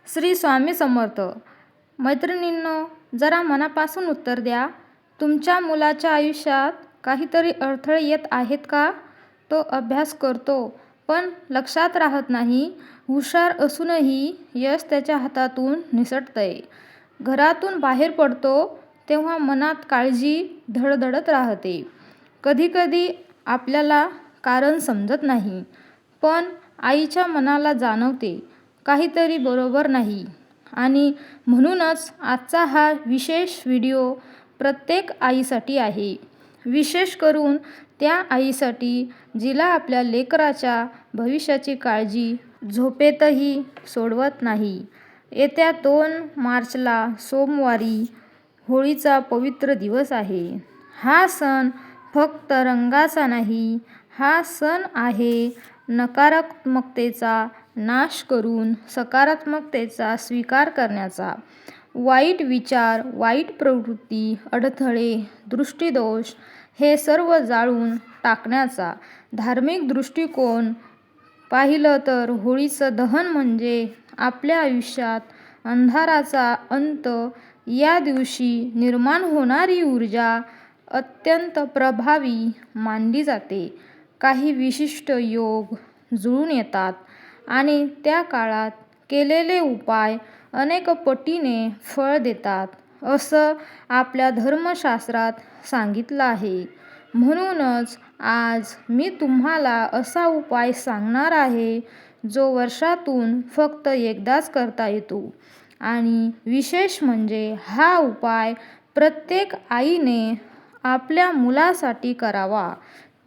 श्री स्वामी समर्थ. मैत्रिणींनो, जरा मनापासून उत्तर द्या. तुमच्या मुलाच्या आयुष्यात काहीतरी अडथळे येत आहेत का? तो अभ्यास करतो पण लक्षात राहत नाही. हुशार असूनही यश त्याच्या हातातून निसटतंय. घरातून बाहेर पडतो तेव्हा मनात काळजी धडधडत राहते. कधीकधी आपल्याला कारण समजत नाही, पण आईच्या मनाला जाणवते काहीतरी बरोबर नाही. आणि म्हणूनच आजचा हा विशेष व्हिडिओ प्रत्येक आईसाठी आहे. विशेष करून त्या आईसाठी जिला आपल्या लेकराच्या भविष्याची काळजी झोपेतही सोडवत नाही. येत्या 2 मार्चला सोमवारी होळीचा पवित्र दिवस आहे. हा सण फक्त रंगाचा नाही, हा सण आहे नकारात्मकतेचा नाश करून सकारात्मकतेचा स्वीकार करण्याचा. वाईट विचार, वाईट प्रवृत्ती, अडथळे, दृष्टिदोष हे सर्व जाळून टाकण्याचा. धार्मिक दृष्टिकोन पाहिलं तर होळीचं दहन म्हणजे आपल्या आयुष्यात अंधाराचा अंत. या दिवशी निर्माण होणारी ऊर्जा अत्यंत प्रभावी मानली जाते. काही विशिष्ट योग जुळून येतात आणि त्या काळात केलेले उपाय अनेक पटीने फळ देतात, असं आपल्या धर्मशास्त्रात सांगितलं आहे. म्हणूनच आज मी तुम्हाला असा उपाय सांगणार आहे जो वर्षातून फक्त एकदाच करता येतो. आणि विशेष म्हणजे हा उपाय प्रत्येक आईने आपल्या मुलासाठी करावा.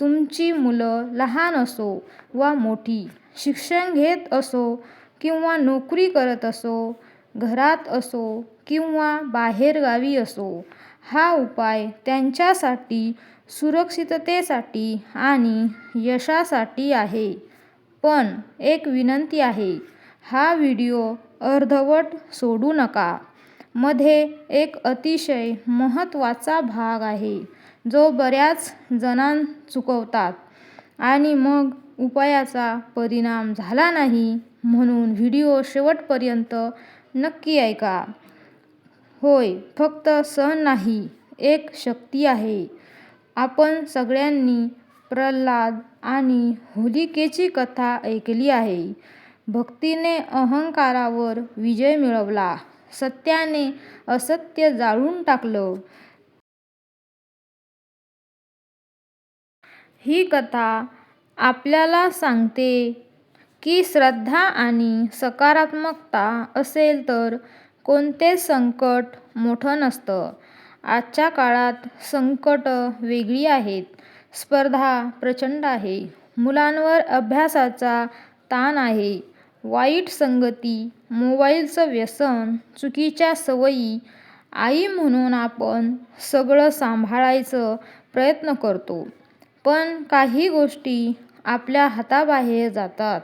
तुमची मुलं लहान असो वा मोठी, शिक्षण घेत असो किंवा नोकरी करत असो, घरात असो किंवा बाहेरगावी असो, हा उपाय त्यांच्यासाठी सुरक्षिततेसाठी आणि यशासाठी आहे. पण एक विनंती आहे, हा व्हिडिओ अर्धवट सोडू नका. मध्ये एक अतिशय महत्त्वाचा भाग आहे जो बऱ्याच जणां चुकवतात आणि मग उपायाचा परिणाम झाला नाही. म्हणून व्हिडिओ शेवटपर्यंत नक्की ऐका. होय, फक्त सण नाही, एक शक्ती आहे. आपण सगळ्यांनी प्रल्हाद आणि होलिकेची कथा ऐकली आहे. भक्तीने अहंकारावर विजय मिळवला, सत्याने असत्य जाळून टाकलं. ही कथा आपल्याला सांगते की श्रद्धा आणि सकारात्मकता असेल तर कोणतेच संकट मोठं नसतं. आजच्या काळात संकटं वेगळी आहेत. स्पर्धा प्रचंड आहे, मुलांवर अभ्यासाचा ताण आहे, वाईट संगती, मोबाईलचं व्यसन, चुकीच्या सवयी. आई म्हणून आपण सगळं सांभाळायचा प्रयत्न करतो, पण काही गोष्टी आपल्या हाताबाहेर जातात.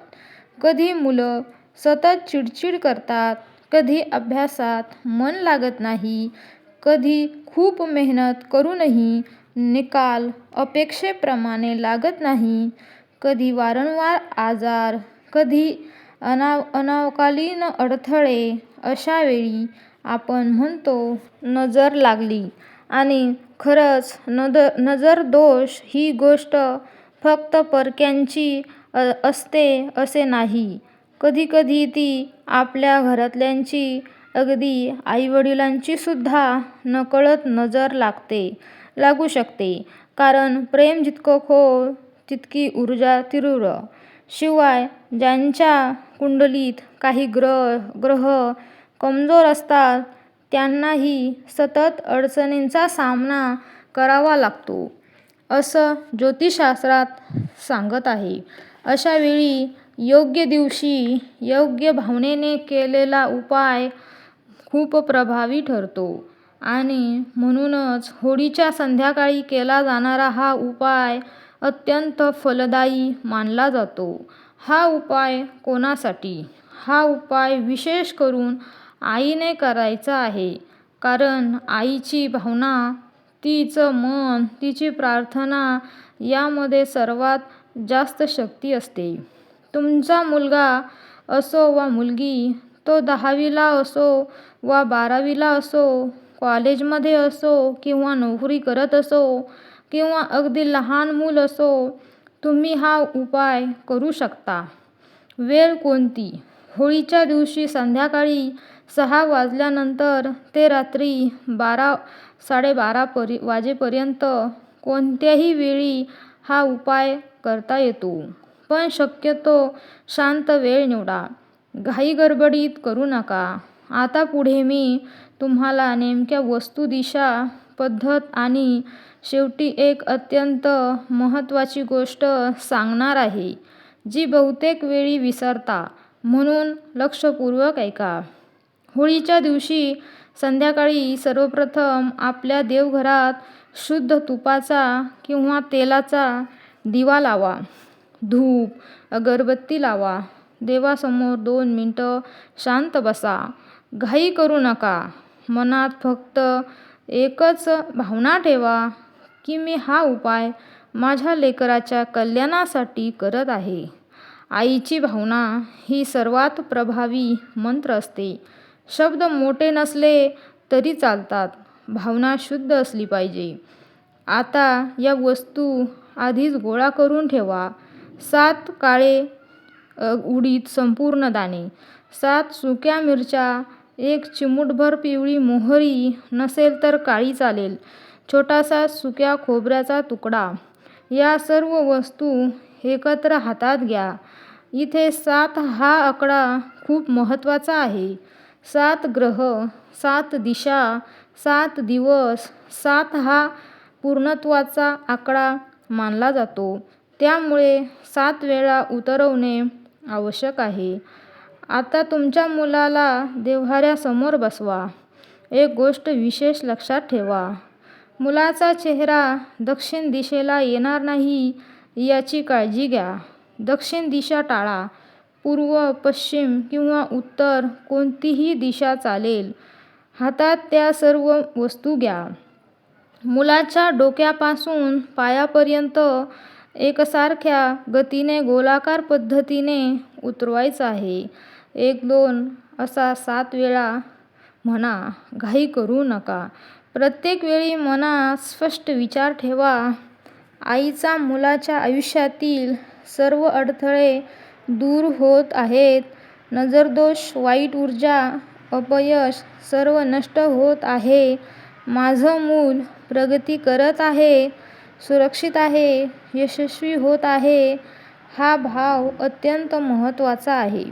कधी मुलं सतत चिडचिड करतात, कधी अभ्यासात मन लागत नाही, कधी खूप मेहनत करूनही निकाल अपेक्षेप्रमाणे लागत नाही, कधी वारंवार आजार, कधी अल्पकालीन अडथळे. अशा वेळी आपण म्हणतो नजर लागली. आणि खरंच नजर दोष ही गोष्ट फक्त परक्यांची असते असे नाही. कधीकधी ती आपल्या घरातल्यांची, अगदी आईवडिलांची सुद्धा नकळत नजर लागू शकते. कारण प्रेम जितकं खोल तितकी ऊर्जा तीव्र. शिवाय ज्यांच्या कुंडलीत काही ग्रह कमजोर असतात त्यांनाही सतत अडचणींचा सामना करावा लागतो, असं ज्योतिषशास्त्रात सांगत आहे. अशा वेळी योग्य दिवशी योग्य भावनेने केलेला उपाय खूप प्रभावी ठरतो. आणि म्हणूनच होळीच्या संध्याकाळी केला जाणारा हा उपाय अत्यंत फलदायी मानला जातो. हा उपाय कोणासाठी? हा उपाय विशेष करून आईने करायचा आहे. कारण आईची भावना, तिचं मन, तिची प्रार्थना यामध्ये सर्वात जास्त शक्ती असते. तुमचा मुलगा असो वा मुलगी, तो 10वीला असो वा 12वीला असो, कॉलेजमध्ये असो किंवा नोकरी करत असो किंवा अगदी लहान मूल असो, तुम्ही हा उपाय करू शकता. वेळ कोणती? होळीच्या दिवशी संध्याकाळी 6 वाजल्यानंतर ते रात्री 12-12:30 वाजेपर्यंत कोणत्याही वेळी हा उपाय करता येतो. पण शक्यतो शांत वेळ निवडा. घाईगडबडीत करू नका. आता पुढे मी तुम्हाला नेमक्या वस्तू, दिशा, पद्धत आणि शेवटी एक अत्यंत महत्त्वाची गोष्ट सांगणार आहे, जी बहुतेक वेळी विसरता, म्हणून लक्षपूर्वक ऐका. होळीच्या दिवशी संध्याकाळी सर्वप्रथम आपल्या देवघरात शुद्ध तुपाचा किंवा तेलाचा दिवा लावा. धूप, अगरबत्ती लावा. देवासमोर 2 मिनिटं शांत बसा. घाई करू नका. मनात फक्त एकच भावना ठेवा की मी हा उपाय माझ्या लेकराच्या कल्याणासाठी करत आहे. आईची भावना ही सर्वात प्रभावी मंत्र असते. शब्द मोठे नसले तरी चालतात, भावना शुद्ध असली पाहिजे. आता या वस्तू आधीच गोळा करून ठेवा. 7 काळे उडीद संपूर्ण दाणे, 7 सुक्या मिरच्या, 1 चिमूटभर पिवळी मोहरी, नसेल तर काळी चालेल, छोटासा सुक्या खोबऱ्याचा तुकडा. या सर्व वस्तू एकत्र हातात घ्या. इथे 7 हा आकडा खूप महत्त्वाचा आहे. 7 ग्रह, 7 दिशा, 7 दिवस, 7 हा पूर्णत्वाचा आकडा मानला जातो. त्यामुळे 7 वेळा उतरवणे आवश्यक आहे. आता तुमच्या मुलाला देव्हाऱ्यासमोर बसवा. एक गोष्ट विशेष लक्षात ठेवा. मुलाचा चेहरा दक्षिण दिशेला येणार नाही याची काळजी घ्या. दक्षिण दिशा टाळा. पूर्व, पश्चिम किंवा उत्तर कोणतीही दिशा चालेल. हातात त्या सर्व वस्तू घ्या. मुलाच्या डोक्यापासून पायापर्यंत एकसारख्या गतीने गोलाकार पद्धतीने उतरवायचं आहे. 1-2 असा 7 वेळा म्हणा. घाई करू नका. प्रत्येक वेळी मनात स्पष्ट विचार ठेवा. आईचा मुलाच्या आयुष्यातील सर्व अडथळे दूर होत आहेत. नजरदोष, वाईट ऊर्जा, अपयश सर्व नष्ट होत आहे. माझं मूल प्रगती करत आहे, सुरक्षित आहे, यशस्वी होत आहे. हा भाव अत्यंत महत्त्वाचा आहे.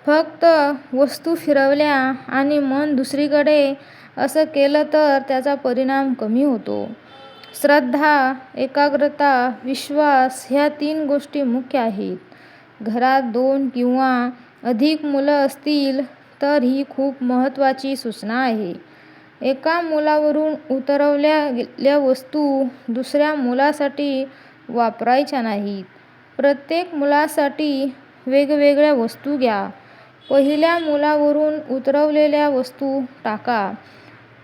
फक्त वस्तू फिरवल्या आणि मन दुसरीकडे असं केलं तर त्याचा परिणाम कमी होतो. श्रद्धा, एकाग्रता, विश्वास ह्या 3 गोष्टी मुख्य आहेत. घरात 2 किंवा अधिक मुलं असतील तर ही खूप महत्त्वाची सूचना आहे. एका मुलावरून उतरवल्या गेलेल्या वस्तू दुसऱ्या मुलासाठी वापरायच्या नाहीत. प्रत्येक मुलासाठी वेगवेगळ्या वस्तू घ्या. पहिल्या मुलावरून उतरवलेल्या वस्तू टाका.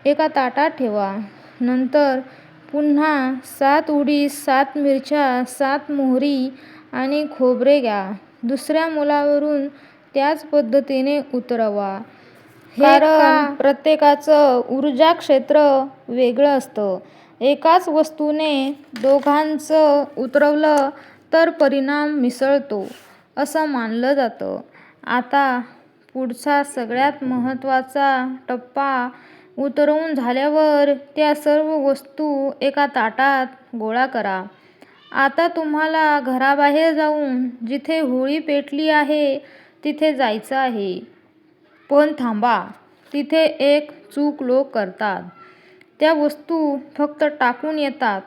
एका ताटात ठेवा. नंतर पुन्हा 7 उडीद, 7 मिरच्या, 7 मोहरी आणि खोबरे घ्या. दुसऱ्या मुलावरून त्याच पद्धतीने उतरवा. कारण प्रत्येकाचं ऊर्जा क्षेत्र वेगळं असतं. एकाच वस्तूने दोघांचं उतरवलं तर परिणाम मिसळतो असं मानलं जातं. आता पुढचा सगळ्यात महत्त्वाचा टप्पा उतरवून झाल्यावर त्या सर्व वस्तू एका ताटात गोळा करा. आता तुम्हाला घराबाहेर जाऊन जिथे होळी पेटली आहे तिथे जायचं आहे. पण थांबा. तिथे एक चूक लोक करतात. त्या वस्तू फक्त टाकून येतात.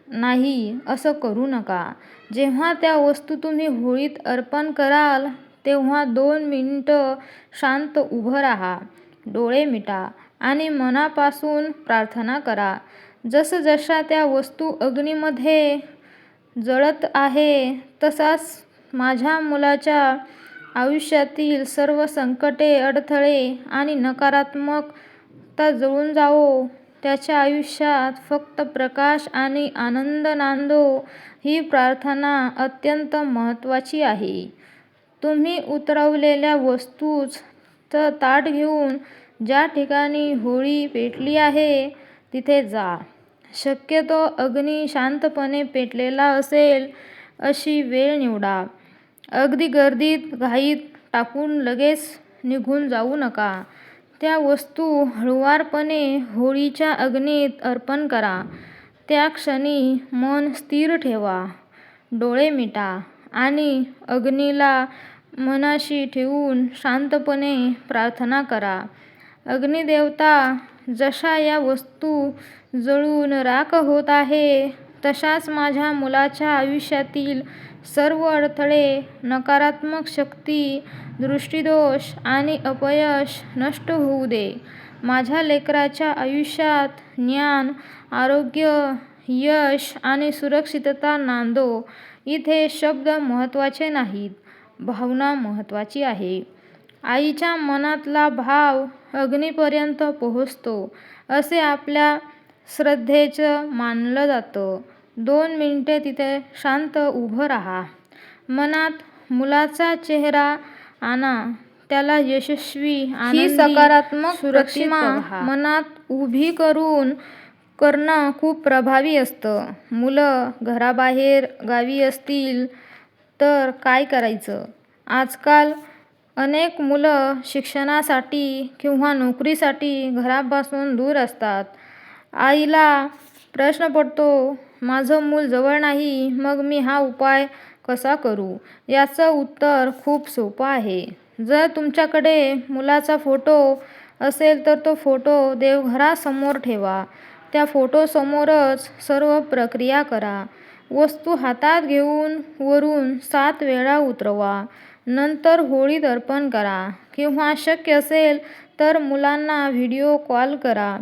नाही, असं करू नका. जेव्हा त्या वस्तू तुम्ही होळीत अर्पण कराल तेव्हा 2 मिनिटं शांत उभं राहा. डोळे मिटा आणि मनापासून प्रार्थना करा. जसजशा त्या वस्तू अग्नीमध्ये जळत आहे तसाच माझ्या मुलाच्या आयुष्यातील सर्व संकटे, अडथळे आणि नकारात्मकता जळून जावो. त्याच्या आयुष्यात फक्त प्रकाश आणि आनंद नांदो. ही प्रार्थना अत्यंत महत्त्वाची आहे. तुम्ही उतरवलेल्या वस्तूच ताट घेऊन ज्या ठिकाणी होळी पेटली आहे तिथे जा. शक्यतो अग्नी शांतपणे पेटलेला असेल अशी वेळ निवडा. अगदी गर्दीत घाईत टाकून लगेच निघून जाऊ नका. त्या वस्तू हळुवारपणे होळीच्या अग्नीत अर्पण करा. त्या क्षणी मन स्थिर ठेवा, डोळे मिटा आणि अग्नीला मनाशी ठेवून शांतपणे प्रार्थना करा. अग्निदेवता, जशा या वस्तू जळून राख होत आहे, तशाच माझ्या मुलाच्या आयुष्यातील सर्व अडथळे, नकारात्मक शक्ती, दृष्टिदोष आणि अपयश नष्ट होऊ दे. माझ्या लेकराच्या आयुष्यात ज्ञान, आरोग्य, यश आणि सुरक्षितता नांदो. इथे शब्द महत्त्वाचे नाहीत, भावना महत्त्वाची आहे. आईच्या मनातला भाव अग्नीपर्यंत पोहोचतो असे आपल्या श्रद्धेचं मानलं जातं. 2 मिनिटे तिथे शांत उभं राहा. मनात मुलाचा चेहरा आणा. त्याला यशस्वी, आनंदी, सकारात्मक प्रतिमा मनात उभी करणं खूप प्रभावी असतं. मुलं घराबाहेर गावी असतील तर काय करायचं? आजकाल अनेक मुलं शिक्षणासाठी किंवा नोकरीसाठी घरापासून दूर असतात. आईला प्रश्न पडतो, माझं मूल जवळ नाही, मग मी हा उपाय कसा करू? याचं उत्तर खूप सोपं आहे. जर तुमच्याकडे मुलाचा फोटो असेल तर तो फोटो देवघरासमोर ठेवा. त्या फोटोसमोरच सर्व प्रक्रिया करा. वस्तू हातात घेऊन वरून 7 वेळा उतरवा. नंतर होळीत अर्पण करा किंवा शक्य असेल तर मुलांना व्हिडिओ कॉल करा.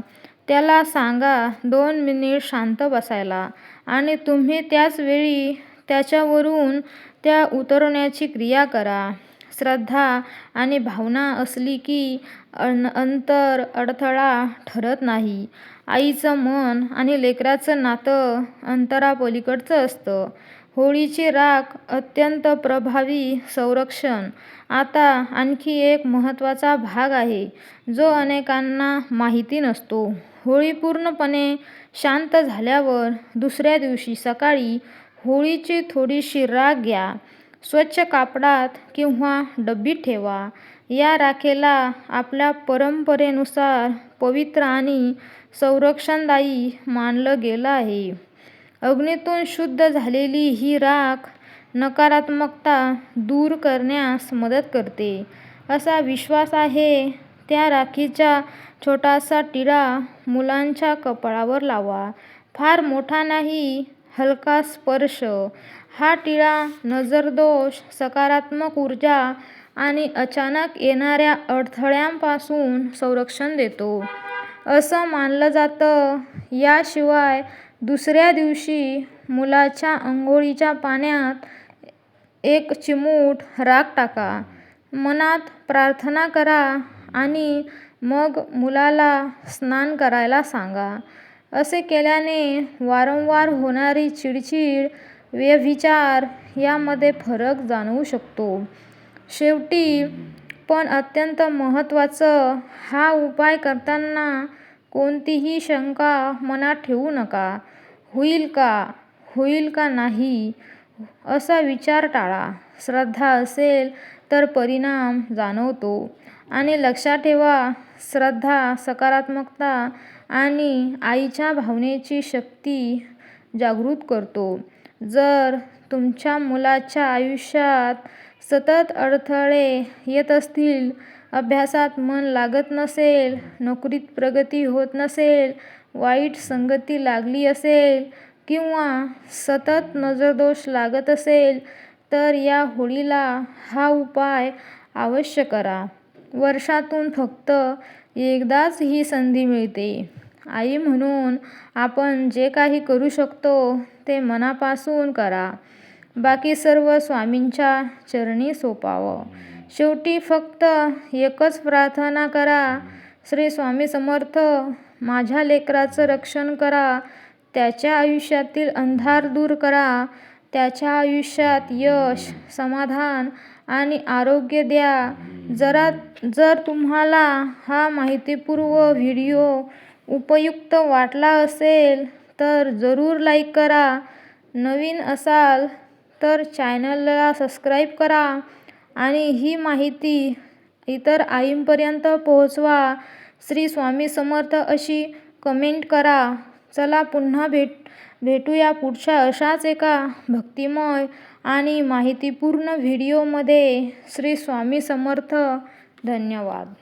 त्याला सांगा 2 मिनिट शांत बसायला आणि तुम्ही त्याच वेळी त्याच्यावरून त्या उतरवण्याची क्रिया करा. श्रद्धा आणि भावना असली की अंतर अडथळा ठरत नाही. आईचं मन आणि लेकराचं नातं अंतरापलीकडचं असतं. होळीची राख अत्यंत प्रभावी संरक्षण. आता आणखी एक महत्त्वाचा भाग आहे जो अनेकांना माहिती नसतो. होळी पूर्णपणे शांत झाल्यावर दुसऱ्या दिवशी सकाळी होळीची थोडीशी राख घ्या. स्वच्छ कापडात किंवा डबीत ठेवा. या राखेला आपल्या परंपरेनुसार पवित्र आणि संरक्षणदायी मानलं गेलं आहे. अग्नीतून शुद्ध झालेली ही राख नकारात्मकता दूर करण्यास मदत करते असा विश्वास आहे. त्या राखीचा छोटासा टिळा मुलांच्या कपाळावर लावा. फार मोठा नाही, हलका स्पर्श. हा टिळा नजरदोष, सकारात्मक ऊर्जा आणि अचानक येणाऱ्या अडथळ्यांपासून संरक्षण देतो असं मानलं जातं. याशिवाय दुसऱ्या दिवशी मुलाच्या अंघोळीच्या पाण्यात 1 चिमूट राख टाका. मनात प्रार्थना करा आणि मग मुलाला स्नान करायला सांगा. असे केल्याने वारंवार होणारी चिडचिड, व्यभिचार यामध्ये फरक जाणवू शकतो. शेवटी पण अत्यंत महत्त्वाचं, हा उपाय करताना कोणतीही शंका मनात ठेवू नका. होईल का नाही असा विचार टाळा. श्रद्धा असेल तर परिणाम जाणवतो. आणि लक्षात ठेवा, श्रद्धा, सकारात्मकता आणि आईच्या भावनेची शक्ती जागृत करतो. जर तुमच्या मुलाच्या आयुष्यात सतत अडथळे येत असतील, अभ्यासात मन लागत नसेल, नोकरीत प्रगती होत नसेल, वाईट संगती लागली असेल किंवा सतत नजरदोष लागत असेल, तर या होळीला हा उपाय अवश्य करा. वर्षातून फक्त एकदाच ही संधी मिळते. आई म्हणून आपण जे काही करू शकतो ते मनापासून करा. बाकी सर्व स्वामींच्या चरणी सोपावं. शेवटी फक्त एकच प्रार्थना करा, श्री स्वामी समर्थ, माझ्या लेकराचं रक्षण करा. त्याच्या आयुष्यातील अंधार दूर करा. त्याच्या आयुष्यात यश, समाधान आणि आरोग्य द्या. जर तुम्हाला हा माहितीपूर्ण व्हिडिओ उपयुक्त वाटला असेल तर जरूर लाईक करा. नवीन असाल तर चॅनलला सबस्क्राईब करा आणि ही माहिती इतर आईंपर्यंत पोहोचवा. श्री स्वामी समर्थ अशी कमेंट करा. चला पुन्हा भेटूया पुढच्या अशाच एका भक्तिमय आणि माहितीपूर्ण व्हिडिओमध्ये. श्री स्वामी समर्थ. धन्यवाद.